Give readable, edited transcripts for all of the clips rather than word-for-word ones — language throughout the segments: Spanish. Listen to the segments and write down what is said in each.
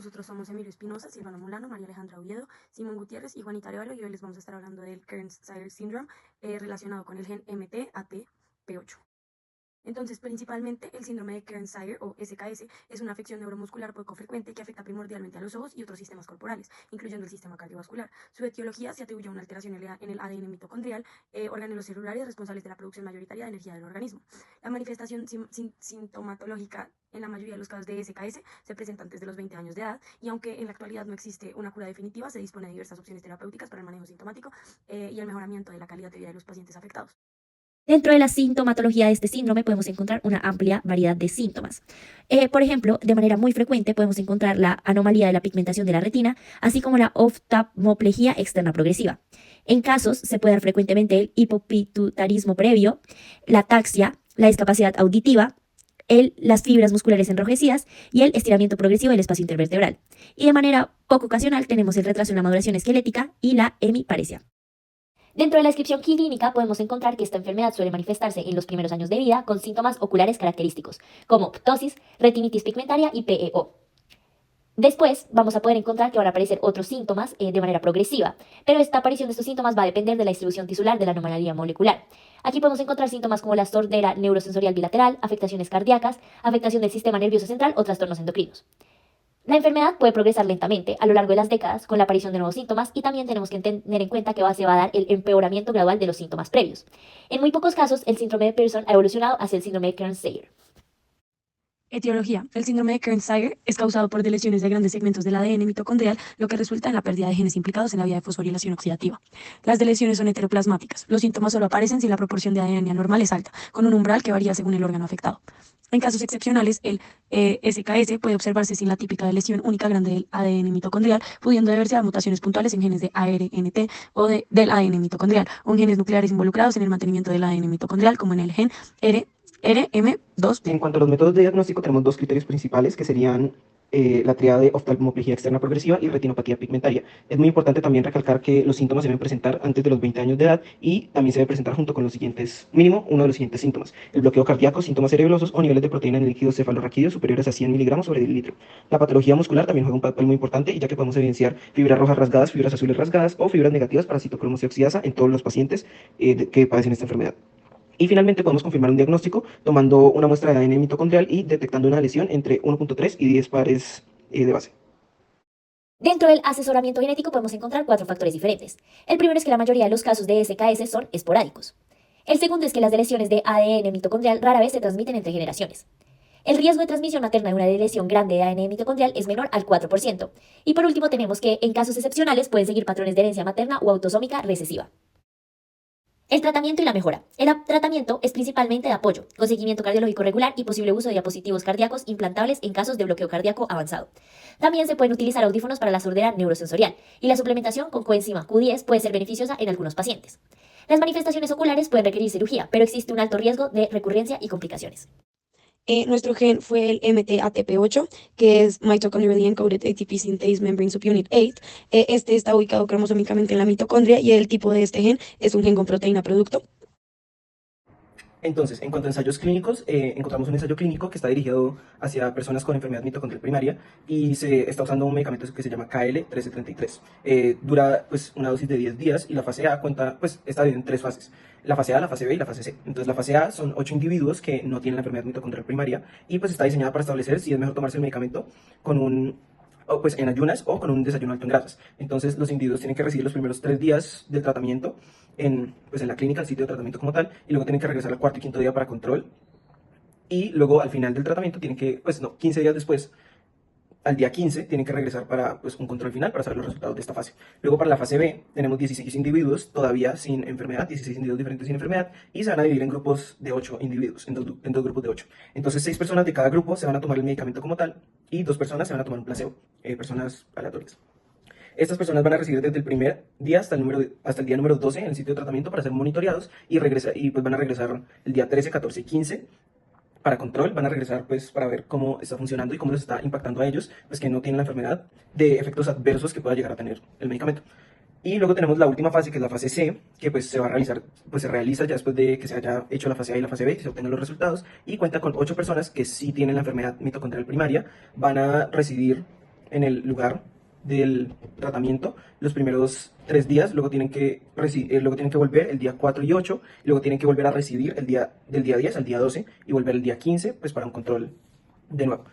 Nosotros somos Emilio Espinosa, Silvana Molano, María Alejandra Oviedo, Simón Gutiérrez y Juanita Arevalo, y hoy les vamos a estar hablando del Kearns-Sayre Syndrome relacionado con el gen MT-ATP8. Entonces, principalmente, el síndrome de Kearns-Sayre o SKS es una afección neuromuscular poco frecuente que afecta primordialmente a los ojos y otros sistemas corporales, incluyendo el sistema cardiovascular. Su etiología se atribuye a una alteración en el ADN mitocondrial, orgánulos celulares responsables de la producción mayoritaria de energía del organismo. La manifestación sintomatológica en la mayoría de los casos de SKS se presenta antes de los 20 años de edad, y aunque en la actualidad no existe una cura definitiva, se dispone de diversas opciones terapéuticas para el manejo sintomático y el mejoramiento de la calidad de vida de los pacientes afectados. Dentro de la sintomatología de este síndrome podemos encontrar una amplia variedad de síntomas. Por ejemplo, de manera muy frecuente podemos encontrar la anomalía de la pigmentación de la retina, así como la oftalmoplegia externa progresiva. En casos se puede dar frecuentemente el hipopituitarismo previo, la ataxia, la discapacidad auditiva, las fibras musculares enrojecidas y el estiramiento progresivo del espacio intervertebral. Y de manera poco ocasional tenemos el retraso en la maduración esquelética y la hemiparesia. Dentro de la descripción clínica podemos encontrar que esta enfermedad suele manifestarse en los primeros años de vida con síntomas oculares característicos, como ptosis, retinitis pigmentaria y PEO. Después vamos a poder encontrar que van a aparecer otros síntomas de manera progresiva, pero esta aparición de estos síntomas va a depender de la distribución tisular de la anomalía molecular. Aquí podemos encontrar síntomas como la sordera neurosensorial bilateral, afectaciones cardíacas, afectación del sistema nervioso central o trastornos endocrinos. La enfermedad puede progresar lentamente a lo largo de las décadas con la aparición de nuevos síntomas, y también tenemos que tener en cuenta que se va a dar el empeoramiento gradual de los síntomas previos. En muy pocos casos, el síndrome de Pearson ha evolucionado hacia el síndrome de Kearns-Sayre. Etiología. El síndrome de Kearns-Sayre es causado por lesiones de grandes segmentos del ADN mitocondrial, lo que resulta en la pérdida de genes implicados en la vía de fosforilación oxidativa. Las lesiones son heteroplasmáticas. Los síntomas solo aparecen si la proporción de ADN anormal es alta, con un umbral que varía según el órgano afectado. En casos excepcionales, el SKS puede observarse sin la típica lesión única grande del ADN mitocondrial, pudiendo deberse a mutaciones puntuales en genes de ARNT o del ADN mitocondrial, o en genes nucleares involucrados en el mantenimiento del ADN mitocondrial, como en el gen RM2. En cuanto a los métodos de diagnóstico, tenemos dos criterios principales que serían la tríada de oftalmoplegia externa progresiva y retinopatía pigmentaria. Es muy importante también recalcar que los síntomas se deben presentar antes de los 20 años de edad, y también se debe presentar junto con los siguientes, mínimo uno de los siguientes síntomas: el bloqueo cardíaco, síntomas cerebelosos o niveles de proteína en el líquido cefalorraquídeo superiores a 100 miligramos sobre litro. La patología muscular también juega un papel muy importante, ya que podemos evidenciar fibras rojas rasgadas, fibras azules rasgadas o fibras negativas para citocromo oxidasa en todos los pacientes que padecen esta enfermedad. Y finalmente podemos confirmar un diagnóstico tomando una muestra de ADN mitocondrial y detectando una lesión entre 1.3 y 10 pares de base. Dentro del asesoramiento genético podemos encontrar 4 factores diferentes. El primero es que la mayoría de los casos de SKS son esporádicos. El segundo es que las lesiones de ADN mitocondrial rara vez se transmiten entre generaciones. El riesgo de transmisión materna de una lesión grande de ADN mitocondrial es menor al 4%. Y por último tenemos que en casos excepcionales pueden seguir patrones de herencia materna o autosómica recesiva. El tratamiento y la mejora. El tratamiento es principalmente de apoyo, con seguimiento cardiológico regular y posible uso de dispositivos cardíacos implantables en casos de bloqueo cardíaco avanzado. También se pueden utilizar audífonos para la sordera neurosensorial, y la suplementación con coenzima Q10 puede ser beneficiosa en algunos pacientes. Las manifestaciones oculares pueden requerir cirugía, pero existe un alto riesgo de recurrencia y complicaciones. Nuestro gen fue el MT-ATP8, que es Mitochondrially Encoded ATP Synthase Membrane Subunit 8. Este está ubicado cromosómicamente en la mitocondria, y el tipo de este gen es un gen con proteína producto. Entonces, en cuanto a ensayos clínicos, encontramos un ensayo clínico que está dirigido hacia personas con enfermedad mitocondrial primaria, y se está usando un medicamento que se llama KL1333. Dura pues una dosis de 10 días, y la fase A cuenta, pues está dividida en 3 fases: la fase A, la fase B y la fase C. Entonces la fase A son 8 individuos que no tienen la enfermedad mitocondrial primaria, y pues está diseñada para establecer si es mejor tomarse el medicamento con o pues en ayunas o con un desayuno alto en grasas. Entonces los individuos tienen que recibir los primeros 3 días del tratamiento pues en la clínica, el sitio de tratamiento como tal, y luego tienen que regresar al cuarto y quinto día para control, y luego al final del tratamiento tienen que, 15 días después, al día 15, tienen que regresar para pues, un control final para saber los resultados de esta fase. Luego para la fase B tenemos 16 individuos todavía sin enfermedad, 16 individuos diferentes sin enfermedad, y se van a dividir en grupos de 8 individuos, en dos grupos de 8. Entonces 6 personas de cada grupo se van a tomar el medicamento como tal, y 2 personas se van a tomar un placebo, personas aleatorias. Estas personas van a recibir desde el primer día hasta el día número 12 en el sitio de tratamiento para ser monitoreados, y pues van a regresar el día 13, 14 y 15 para control. Van a regresar pues para ver cómo está funcionando y cómo les está impactando a ellos, pues que no tienen la enfermedad, de efectos adversos que pueda llegar a tener el medicamento. Y luego tenemos la última fase, que es la fase C, que pues se va a realizar, pues se realiza ya después de que se haya hecho la fase A y la fase B, que se obtengan los resultados, y cuenta con 8 personas que sí tienen la enfermedad mitocondrial primaria. Van a recibir en el lugar del tratamiento los primeros 3 días, luego tienen que volver el día 4 y 8, y luego tienen que volver a residir del día 10 al día 12 y volver el día 15 pues para un control de nuevo.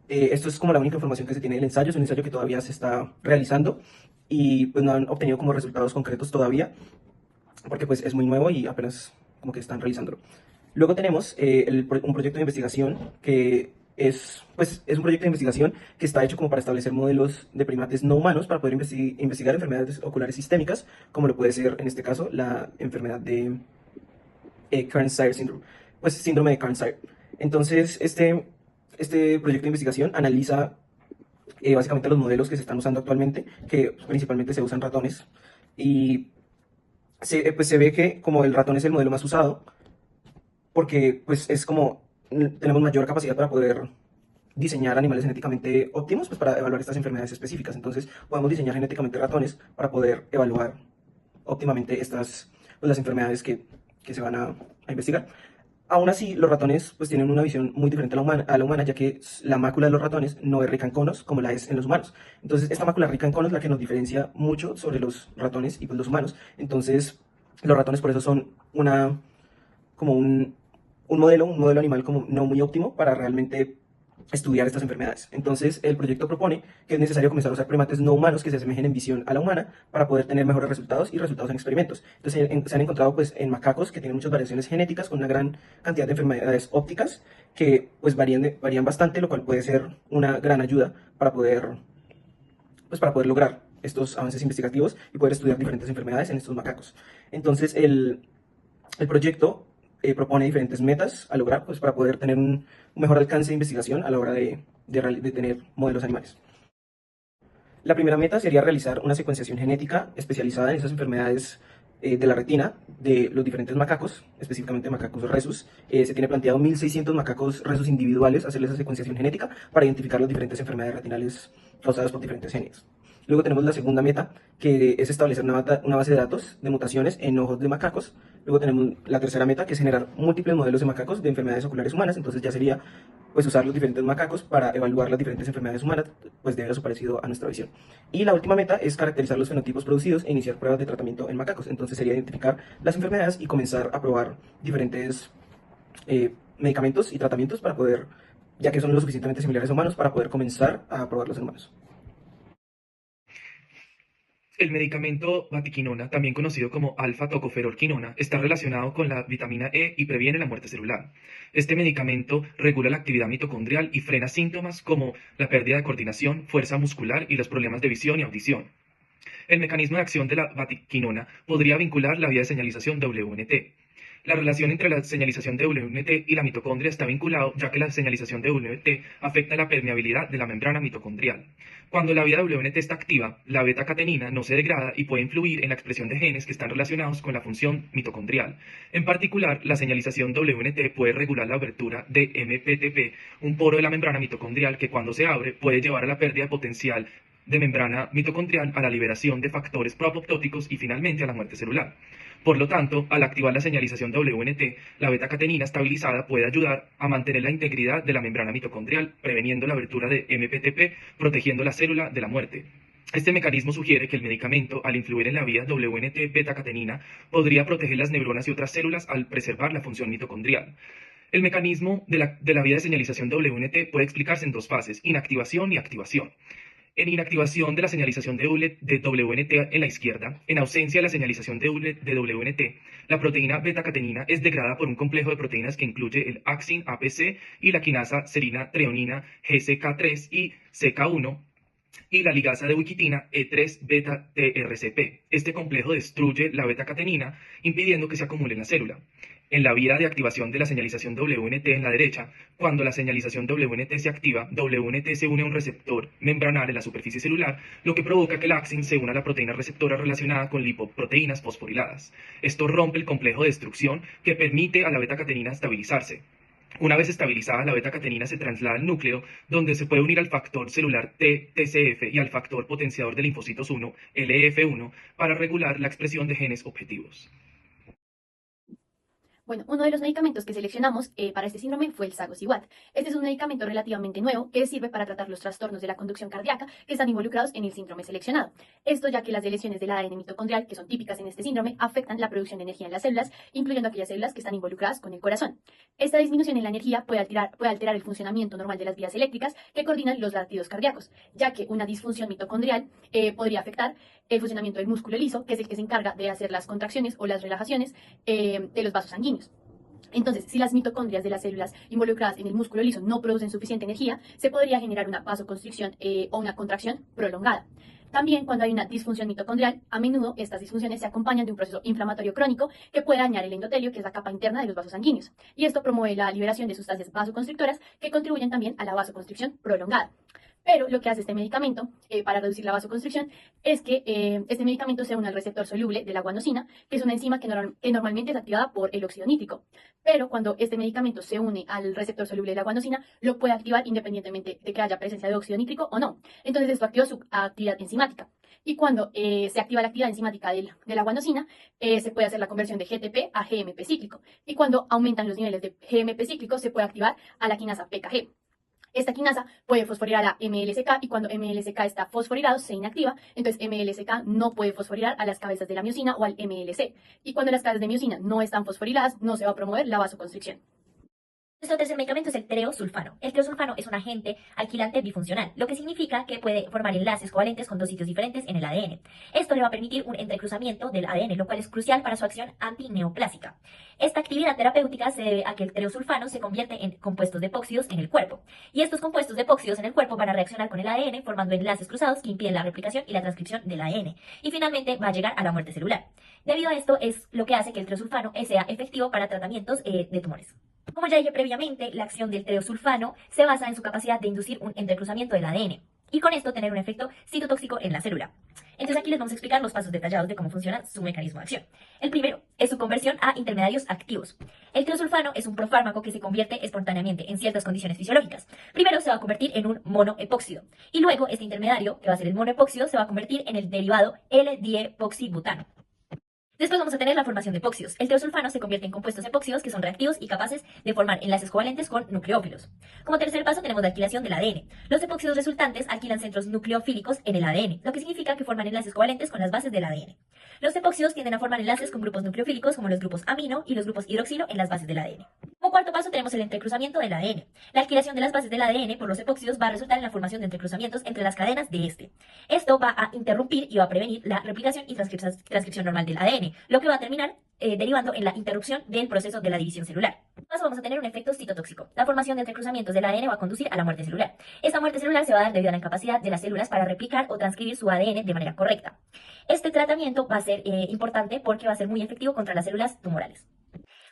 Esto es como la única información que se tiene del ensayo, es un ensayo que todavía se está realizando y pues no han obtenido como resultados concretos todavía, porque pues es muy nuevo y apenas como que están realizándolo. Luego tenemos un proyecto de investigación que es un proyecto de investigación que está hecho como para establecer modelos de primates no humanos para poder investigar enfermedades oculares sistémicas, como lo puede ser en este caso la enfermedad de Kearns-Sayre syndrome, pues síndrome de Kearns-Sayre. Entonces, este proyecto de investigación analiza básicamente los modelos que se están usando actualmente, que principalmente se usan ratones, y pues se ve que como el ratón es el modelo más usado, porque pues es como tenemos mayor capacidad para poder diseñar animales genéticamente óptimos pues para evaluar estas enfermedades específicas. Entonces podemos diseñar genéticamente ratones para poder evaluar óptimamente pues, las enfermedades que se van a investigar. Aún así, los ratones pues tienen una visión muy diferente a la humana, ya que la mácula de los ratones no es rica en conos como la es en los humanos. Entonces, esta mácula rica en conos es la que nos diferencia mucho sobre los ratones y pues los humanos. Entonces, los ratones por eso son un modelo animal como no muy óptimo para realmente estudiar estas enfermedades. Entonces, el proyecto propone que es necesario comenzar a usar primates no humanos que se asemejen en visión a la humana para poder tener mejores resultados y resultados en experimentos. Entonces, se han encontrado pues, en macacos que tienen muchas variaciones genéticas con una gran cantidad de enfermedades ópticas que pues, varían bastante, lo cual puede ser una gran ayuda para poder lograr estos avances investigativos y poder estudiar diferentes enfermedades en estos macacos. Entonces, el proyecto propone diferentes metas a lograr pues, para poder tener un mejor alcance de investigación a la hora de tener modelos animales. La primera meta sería realizar una secuenciación genética especializada en esas enfermedades de la retina de los diferentes macacos, específicamente macacos rhesus. Se tiene planteado 1.600 macacos rhesus individuales, hacerles esa secuenciación genética para identificar las diferentes enfermedades retinales causadas por diferentes genes. Luego tenemos la segunda meta, que es establecer una base de datos de mutaciones en ojos de macacos. Luego tenemos la tercera meta, que es generar múltiples modelos de macacos de enfermedades oculares humanas. Entonces ya sería pues usar los diferentes macacos para evaluar las diferentes enfermedades humanas, pues debido a su parecido a nuestra visión. Y la última meta es caracterizar los fenotipos producidos e iniciar pruebas de tratamiento en macacos. Entonces sería identificar las enfermedades y comenzar a probar diferentes medicamentos y tratamientos para poder, ya que son lo suficientemente similares a humanos, para poder comenzar a probarlos en humanos. El medicamento vatiquinona, también conocido como alfa-tocoferolquinona, está relacionado con la vitamina E y previene la muerte celular. Este medicamento regula la actividad mitocondrial y frena síntomas como la pérdida de coordinación, fuerza muscular y los problemas de visión y audición. El mecanismo de acción de la vatiquinona podría vincular la vía de señalización WNT. La relación entre la señalización de WNT y la mitocondria está vinculado, ya que la señalización de WNT afecta la permeabilidad de la membrana mitocondrial. Cuando la vía WNT está activa, la beta-catenina no se degrada y puede influir en la expresión de genes que están relacionados con la función mitocondrial. En particular, la señalización WNT puede regular la abertura de MPTP, un poro de la membrana mitocondrial que cuando se abre puede llevar a la pérdida potencial de membrana mitocondrial, a la liberación de factores proapoptóticos y finalmente a la muerte celular. Por lo tanto, al activar la señalización WNT, la beta-catenina estabilizada puede ayudar a mantener la integridad de la membrana mitocondrial, preveniendo la abertura de MPTP, protegiendo la célula de la muerte. Este mecanismo sugiere que el medicamento, al influir en la vía WNT beta-catenina, podría proteger las neuronas y otras células al preservar la función mitocondrial. El mecanismo de la vía de señalización WNT puede explicarse en dos fases: inactivación y activación. En inactivación de la señalización de WNT en la izquierda, en ausencia de la señalización de WNT, la proteína beta-catenina es degradada por un complejo de proteínas que incluye el axin APC y la quinasa serina treonina GCK3 y CK1 y la ligasa de ubiquitina E3-beta-TRCP. Este complejo destruye la beta-catenina, impidiendo que se acumule en la célula. En la vía de activación de la señalización WNT en la derecha, cuando la señalización WNT se activa, WNT se une a un receptor membranario en la superficie celular, lo que provoca que el axin se una a la proteína receptora relacionada con lipoproteínas fosforiladas. Esto rompe el complejo de destrucción que permite a la beta-catenina estabilizarse. Una vez estabilizada, la beta-catenina se traslada al núcleo, donde se puede unir al factor celular T-TCF y al factor potenciador de linfocitos 1, LF1, para regular la expresión de genes objetivos. Bueno, uno de los medicamentos que seleccionamos para este síndrome fue el Sagociwat. Este es un medicamento relativamente nuevo que sirve para tratar los trastornos de la conducción cardíaca que están involucrados en el síndrome seleccionado. Esto ya que las deleciones del ADN mitocondrial, que son típicas en este síndrome, afectan la producción de energía en las células, incluyendo aquellas células que están involucradas con el corazón. Esta disminución en la energía puede alterar el funcionamiento normal de las vías eléctricas que coordinan los latidos cardíacos, ya que una disfunción mitocondrial podría afectar el funcionamiento del músculo liso, que es el que se encarga de hacer las contracciones o las relajaciones de los vasos sanguíneos. Entonces, si las mitocondrias de las células involucradas en el músculo liso no producen suficiente energía, se podría generar una vasoconstricción o una contracción prolongada. También, cuando hay una disfunción mitocondrial, a menudo estas disfunciones se acompañan de un proceso inflamatorio crónico que puede dañar el endotelio, que es la capa interna de los vasos sanguíneos. Y esto promueve la liberación de sustancias vasoconstrictoras que contribuyen también a la vasoconstricción prolongada. Pero lo que hace este medicamento para reducir la vasoconstricción es que este medicamento se une al receptor soluble de la guanosina, que es una enzima que normalmente es activada por el óxido nítrico. Pero cuando este medicamento se une al receptor soluble de la guanosina, lo puede activar independientemente de que haya presencia de óxido nítrico o no. Entonces esto activa su actividad enzimática. Y cuando se activa la actividad enzimática de la guanosina, se puede hacer la conversión de GTP a GMP cíclico. Y cuando aumentan los niveles de GMP cíclico, se puede activar a la quinasa PKG. Esta quinasa puede fosforilar a MLSK y cuando MLSK está fosforilado se inactiva, entonces MLSK no puede fosforilar a las cabezas de la miosina o al MLC. Y cuando las cabezas de miosina no están fosforiladas, no se va a promover la vasoconstricción. Nuestro tercer medicamento es el treosulfano. El treosulfano es un agente alquilante bifuncional, lo que significa que puede formar enlaces covalentes con dos sitios diferentes en el ADN. Esto le va a permitir un entrecruzamiento del ADN, lo cual es crucial para su acción antineoplásica. Esta actividad terapéutica se debe a que el treosulfano se convierte en compuestos de epóxidos en el cuerpo. Y estos compuestos de epóxidos en el cuerpo van a reaccionar con el ADN formando enlaces cruzados que impiden la replicación y la transcripción del ADN. Y finalmente va a llegar a la muerte celular. Debido a esto es lo que hace que el treosulfano sea efectivo para tratamientos de tumores. Como ya dije previamente, la acción del treosulfano se basa en su capacidad de inducir un entrecruzamiento del ADN y con esto tener un efecto citotóxico en la célula. Entonces aquí les vamos a explicar los pasos detallados de cómo funciona su mecanismo de acción. El primero es su conversión a intermediarios activos. El treosulfano es un profármaco que se convierte espontáneamente en ciertas condiciones fisiológicas. Primero se va a convertir en un monoepóxido y luego este intermediario, que va a ser el monoepóxido, se va a convertir en el derivado L-diepoxibutano. Después vamos a tener la formación de epóxidos. El treosulfano se convierte en compuestos epóxidos que son reactivos y capaces de formar enlaces covalentes con nucleófilos. Como tercer paso tenemos la alquilación del ADN. Los epóxidos resultantes alquilan centros nucleofílicos en el ADN, lo que significa que forman enlaces covalentes con las bases del ADN. Los epóxidos tienden a formar enlaces con grupos nucleofílicos como los grupos amino y los grupos hidroxilo en las bases del ADN. Como cuarto paso tenemos el entrecruzamiento del ADN. La alquilación de las bases del ADN por los epóxidos va a resultar en la formación de entrecruzamientos entre las cadenas de este. Esto va a interrumpir y va a prevenir la replicación y transcripción normal del ADN, lo que va a terminar derivando en la interrupción del proceso de la división celular. Además vamos a tener un efecto citotóxico. La formación de entrecruzamientos del ADN va a conducir a la muerte celular. Esta muerte celular se va a dar debido a la incapacidad de las células para replicar o transcribir su ADN de manera correcta. Este tratamiento va a ser importante porque va a ser muy efectivo contra las células tumorales.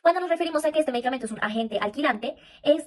Cuando nos referimos a que este medicamento es un agente alquilante,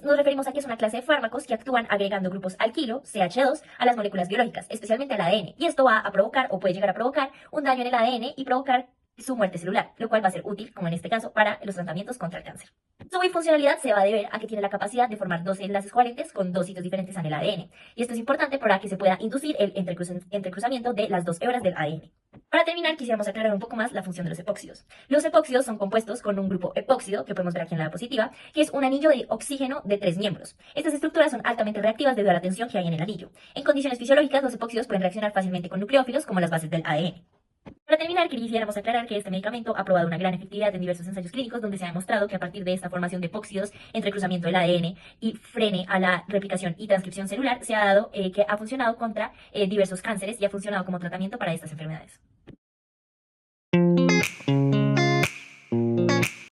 nos referimos a que es una clase de fármacos que actúan agregando grupos alquilo, CH2, a las moléculas biológicas, especialmente al ADN. Y esto va a provocar o puede llegar a provocar un daño en el ADN y provocar su muerte celular, lo cual va a ser útil, como en este caso, para los tratamientos contra el cáncer. Su bifuncionalidad se va a deber a que tiene la capacidad de formar dos enlaces covalentes con dos sitios diferentes en el ADN. Y esto es importante para que se pueda inducir el entrecruzamiento de las dos hebras del ADN. Para terminar, quisiéramos aclarar un poco más la función de los epóxidos. Los epóxidos son compuestos con un grupo epóxido, que podemos ver aquí en la diapositiva, que es un anillo de oxígeno de 3 miembros. Estas estructuras son altamente reactivas debido a la tensión que hay en el anillo. En condiciones fisiológicas, los epóxidos pueden reaccionar fácilmente con nucleófilos, como las bases del ADN. Para terminar, quisiéramos aclarar que este medicamento ha probado una gran efectividad en diversos ensayos clínicos donde se ha demostrado que a partir de esta formación de epóxidos, entrecruzamiento del ADN y frene a la replicación y transcripción celular, se ha dado que ha funcionado contra diversos cánceres y ha funcionado como tratamiento para estas enfermedades.